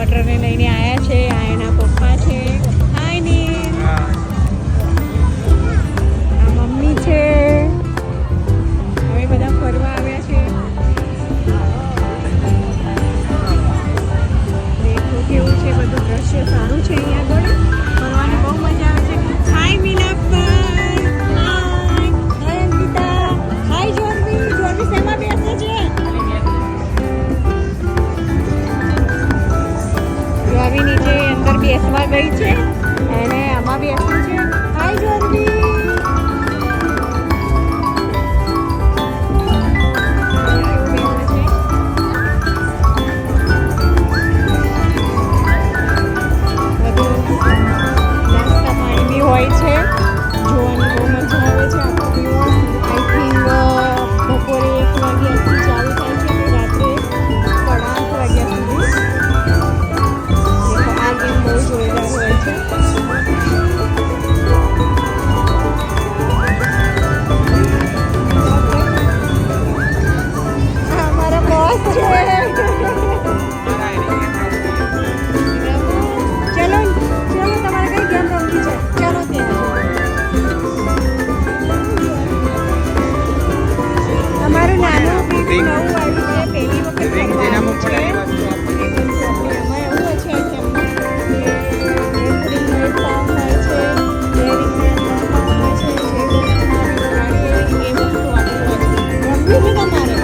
ડોટરને લઈને આવ્યા છે. આ એના પપ્પા છે. હાય નીલ. આ મમ્મી છે. હવે બધા ફરવા આવ્યા છે. દેખો કેવું છે બધું દ્રશ્ય સારું છે. અહીંયા આગળ ફરવાની બહુ મજા આવે છે. હાય મીનાભાઈ. હાય અંકિતા. હાય જોરવી. જોરવી શેમાં બેસે છે? જોરવી નીચે અંદર બેસવા ગઈ છે અને આમાં બેસવું છે. હાય જોરવી. હોય છે જોવાની બહુ મજા આવે છે. આખો દિવસ આઈ થિંક બપોરે 1 વાગ્યાથી ચાલુ થાય છે અને રાત્રે 8:30 વાગ્યા સુધી. આ ગેમ બહુ જોરદાર હોય છે. અમારા બોસ છે. અમારું નાનું બીજું નવું આવ્યું છે. પહેલી વખત ફરવાનું છે. એમાં એવું છે કે સાઉન્ડ હોય છે. એ વસ્તુ આપેલું છે. રમવું છે તમારે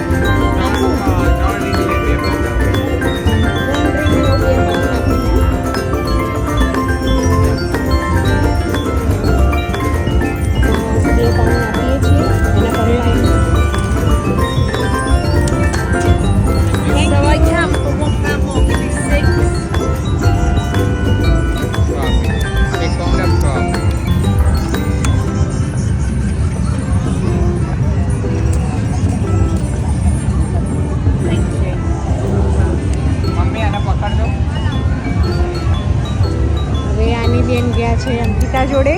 ગયા છે અંકિતા જોડે.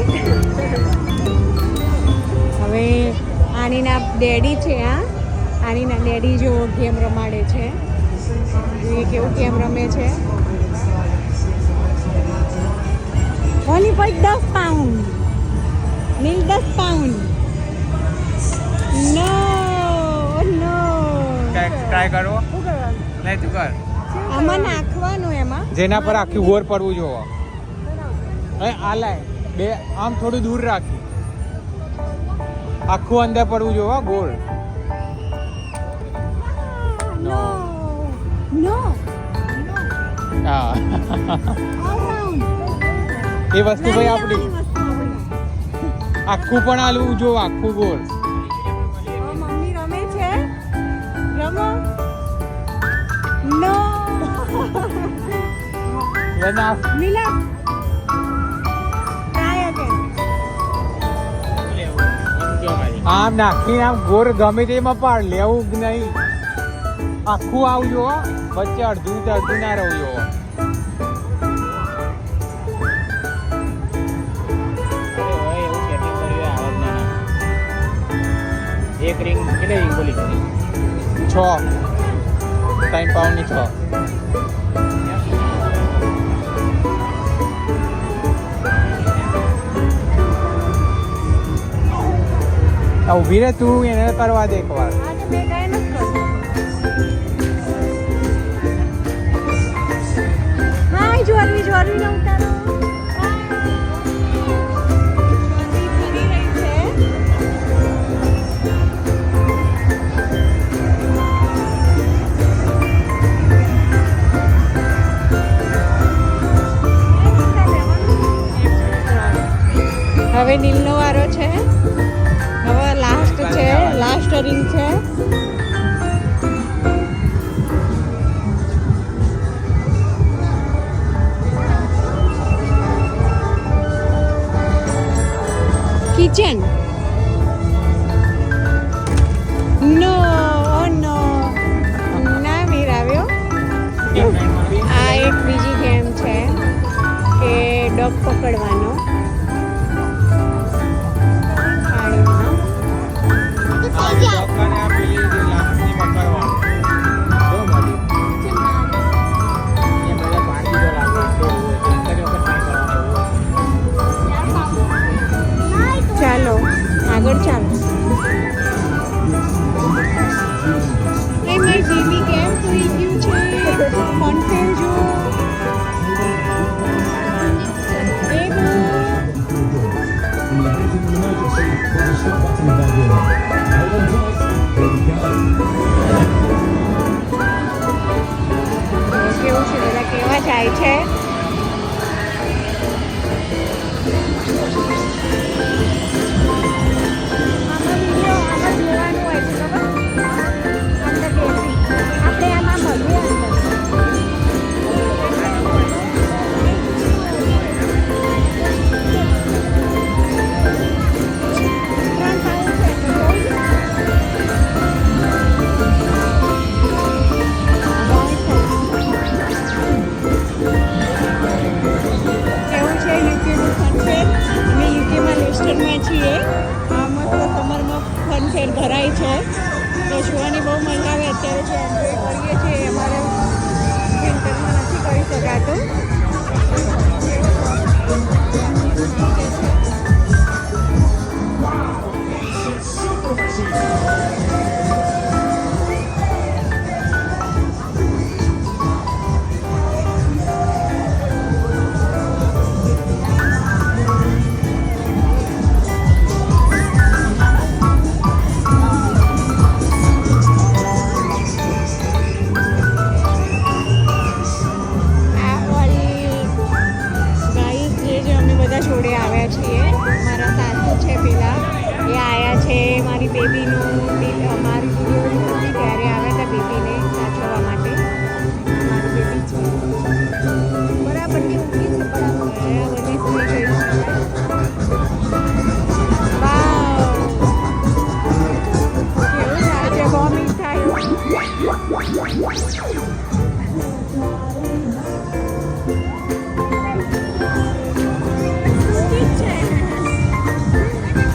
હવે આનીના ડેડી છે. આનીના ડેડી જો ગેમ રમાડે છે. જોઈએ કેવું ગેમ રમે છે. Only for 10 pound. Neel 10 pound. No no. Try કરો. શું કરવાનું? નહીં તું કર. આમાં નાખવાનું. એમાં જેના પર આખી ઓર પડવું જોવો. આ લાય બે આમ થોડું દૂર રાખી આખું અંદર પડવું જોવા ગોળ. નો નો. હા એ વસ્તુ ભાઈ આપણી આખું પણ આલું જો આખું ગોળ. મમ્મી રમે છે. રમો. નો મિલા આમ નાખીને આમ ગોળ ગમે તેમાં પાડ લેવું જ નહીં. આખું આવજો વચ્ચે અડધું અડધું ના રહું જો. એક રિંગ કેટલી રિંગ બોલી 6 3 પાઉન્ડની 6. ઉભી રે તું એને કરવા દે એકવાર. હાય જોરવી. જોરવી ને ઉતારો. હવે નીલનો વારો છે. હવે લાસ્ટ છે. લાસ્ટ રિંગ છે. કિચન. નો નો ના મેરાવ્યો. આ એક બીજી ગેમ છે કે ડગ પકડવાનો.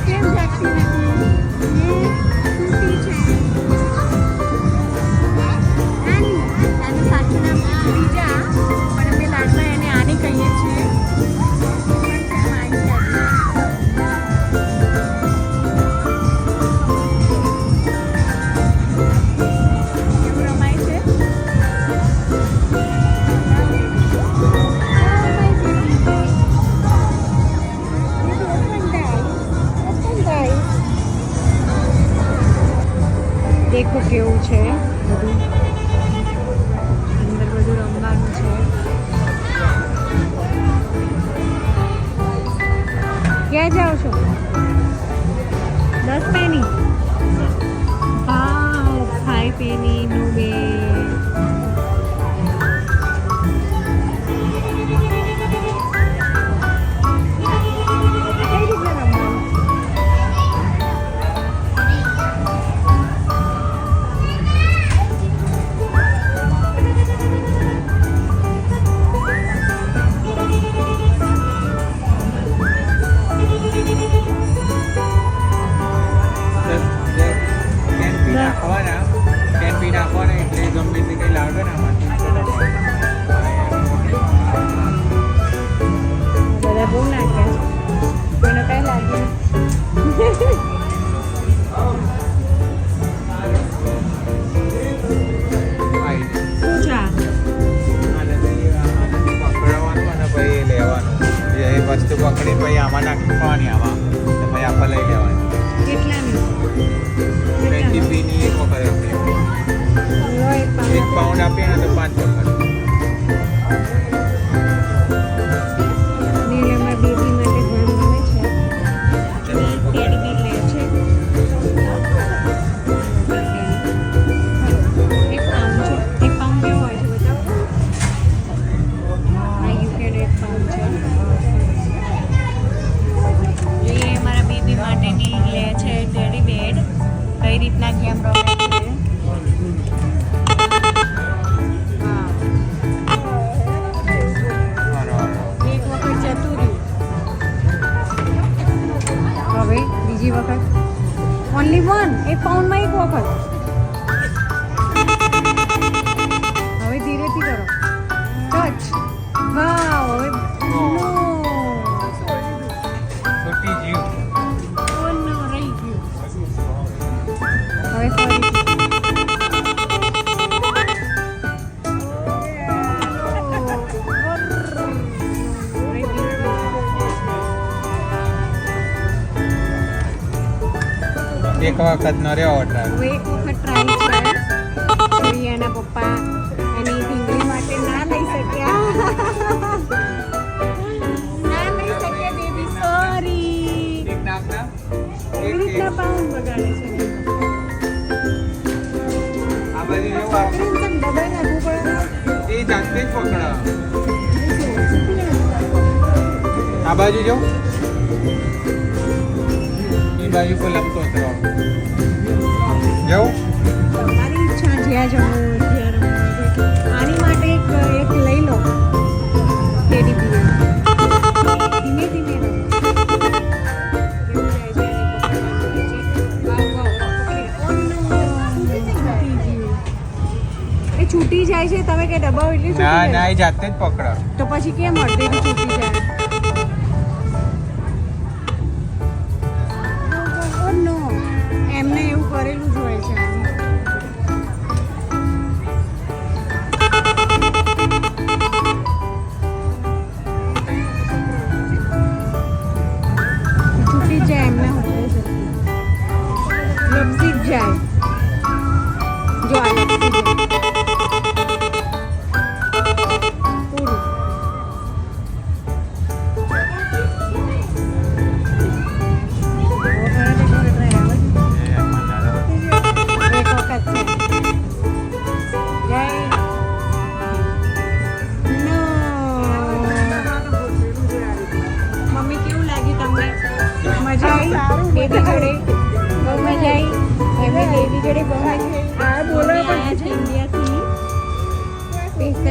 કેમ જાગતી નથી? સૂતી છે. આની આનું સાચું નામ બીજા, પણ અમે લાડમાં એને આની કહીએ છીએ. કેવું રમાય છે? દેખો કેવું છે બધું, અંદર બધું રમવાનું છે. ક્યાં જાઓ છો? 10 પેની? હા, 5 પેની નું બેડ. કઈ રીતના રમવાનું? કેન પી નાખવાના એટલે ગમે તે કંઈ લાગે ને આમાંથી. બધા બહુ નાખ્યા છે, કોઈને કઈ લાગ્યું? શું છે આ? પકડવાનું અને પછી લેવાનું. એ વસ્તુ પકડી પછી આમાં નાખવાની, આમાં તો પછી આપણે લઈ લેવાની. કેટલાની? 20p ની એક વખત આપીએ. એક પાઉન્ડ આપીએ ને તો 5 વખત. નીલમના બેબી માટે ઘણું ગમે છે. ટેડી બી લે છે. એક પાઉન્ડ છે. એક પાઉન્ડ કેવો હોય છે બતાવો. આ યુકેનો એક પાઉન્ડ છે. એ મારા બેબી માટેની લે છે ટેડી બેડ. કઈ રીતના ગેમ રમે છે. હા, એક વખત જતું રહ્યું. હવે બીજી વખત ઓનલી વન. એક પાઉન્ડમાં એક વખત. હવે ધીરેથી કરો. ટચ. વાવ. હવે નો. છૂટી ગયું. ઓ નો, રહી ગયું. હવે ફરીથી. એક વખત ન રહ્યો ઓર્ડર. હવે એક વખત ટ્રાય છે. પ્રિયાના પપ્પા એની ઢીંગલી માટે ના લઈ શક્યા. ના લઈ શક્યા બેબી, સોરી. એક નાખના. એવી રીતના પાઉન્ડ બગાડે છે. આ બાજુ એવું આપણે દબાઈ નાખવું પડે. એ જાતે જ પકડા. આ બાજુ જો. એ બાજુ પર લપતો હતો. જાઉં? તમારી ઈચ્છા જ્યાં જવું જ્યાં રમવું. આની માટે એક લઈ લો ટેડી બિયર. ધીમે ધીમે રમો. કેવું જાય છે એને પકડવાનું છે. વાવ વાવ પકડી. ઓ નો, છૂટી ગયું. એ છૂટી જાય છે, તમે કે દબાવો એટલે છૂટી ના જાય? ના, એ જાતે જ પકડા. તો પછી કેમ અડધેથી છૂટી જાય? ઓ નો, એમને એવું કરેલું જ હોય છે. છૂટી જ જાય એમને હોય છે. લપસી જ જાય. જો આ લપસી જાય. પૂરું.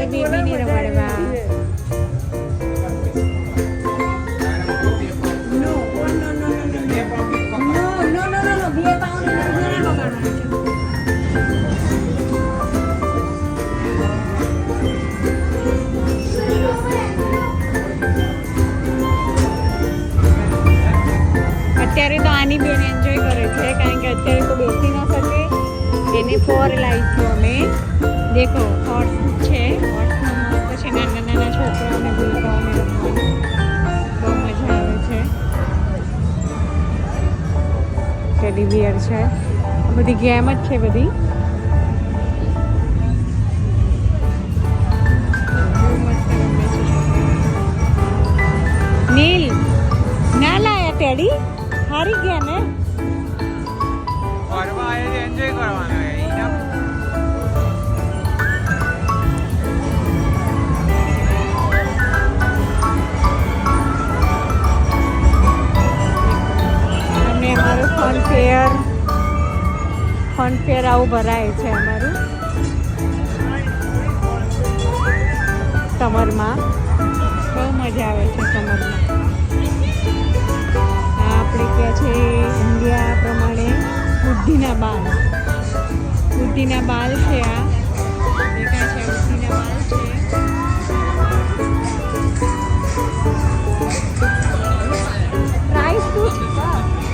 અમારી બેબીને રમાડવા. નો નો નો નો નો બે પાઉન્ડ ઘણા બગાડવાના છે. અત્યારે તો આની બેન એન્જોય કરે છે કારણ કે અત્યારે તો બેસી ન શકે. એને 4 લાવી છું અમે. દેખો હોર્સ છે, હોર્સમાં મસ્ત છે. નાના નાના છોકરાઓને ભૂલકાઓને રમવાનું બહુ મજા આવે છે. ટેડી બિયર છે. આ બધી ગેમ જ છે બધી. બહુ મસ્ત રમે છે છોકરાઓ. નીલ ના લાયા ટેડી? હારી ગયા ને? ફરવા આવે એન્જોય કરવાનું અને અમારું ફન ફેર આવું ભરાય છે અમારું સમરમાં. બહુ મજા આવે છે સમરમાં. આપણે કહે છે ઇન્ડિયા પ્રમાણે બુદ્ધિના બાલ. બુદ્ધિના બાલ છે. આ દેખાય છે બુદ્ધિના બાલ છે. પ્રાઇસ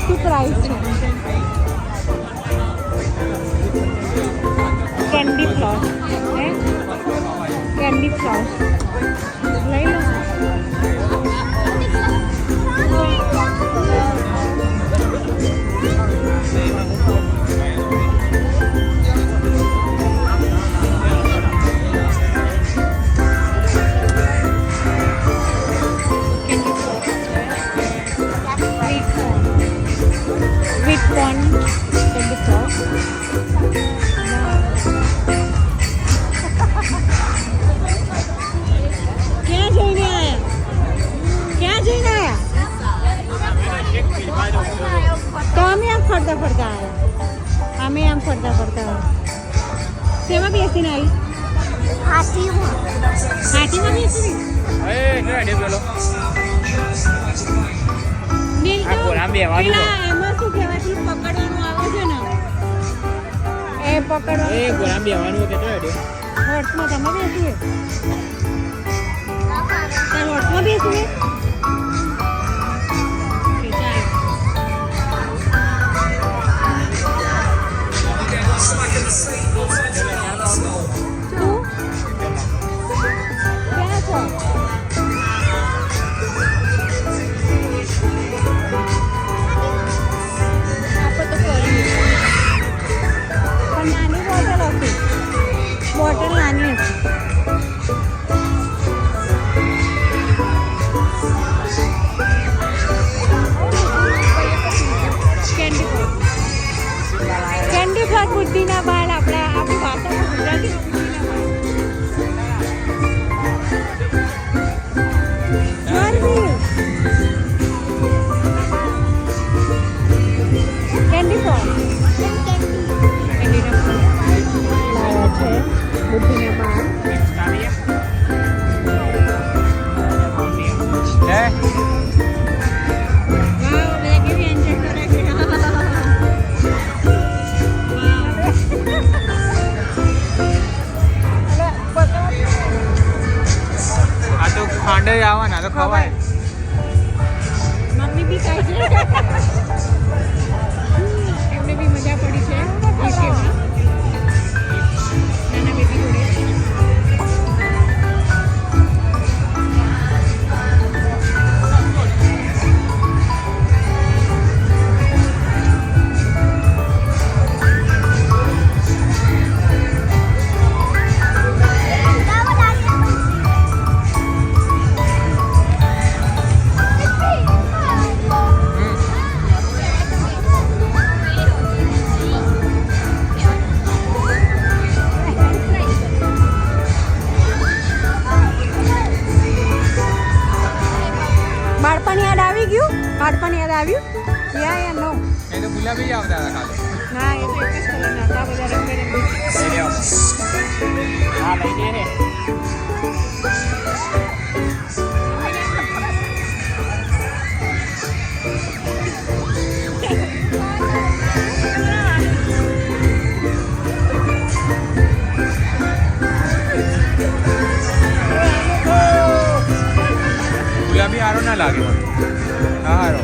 શું પ્રાઇસ છે? કેન્ડી ફ્લોસ હે? કેન્ડી ફ્લોસ લઈ લો. Sweet corn candy floss. ક્યાં જઈને આયા? ક્યાં જઈને આયા? તો અમે આમ ફરતા ફરતા આવ્યા. અમે આમ ફરતા ફરતા આવ્યા. શેમાં બેસીને આવી? હાથીમાં બેસીને? પેલા એમાં શું કહેવાથી પકડવાનું આવે છે ને? એ પકડવાનું. હોર્સમાં તમે બેસીએ? હોર્સમાં બેસીએ? બોટલ નાની હતી. કેન્ડી ફ્લોસ બુદ્ધિના બાળ. આપણી ભાષામાં ગુજરાતી કેન્ડી ફ્લોસ લાવ્યા છે બુદ્ધિના બાળ. આ તો ખાંડ જ આવવાના તો ખવાય. મમ્મી બી ખાય છે. એમને બી મજા પડી છે યુકેમાં નાના બેબી જોડે. બાળપણ યાદ આવી ગયું? બાળપણ યાદ આવ્યું? યા નો? એ તો ગુલાબી જ આવતા હતા ખાલી. ના એ તો એક જ કલરના હતા બધા રંગબેરંગી. હા લઈ જઈએ ને. લાગે મને હારો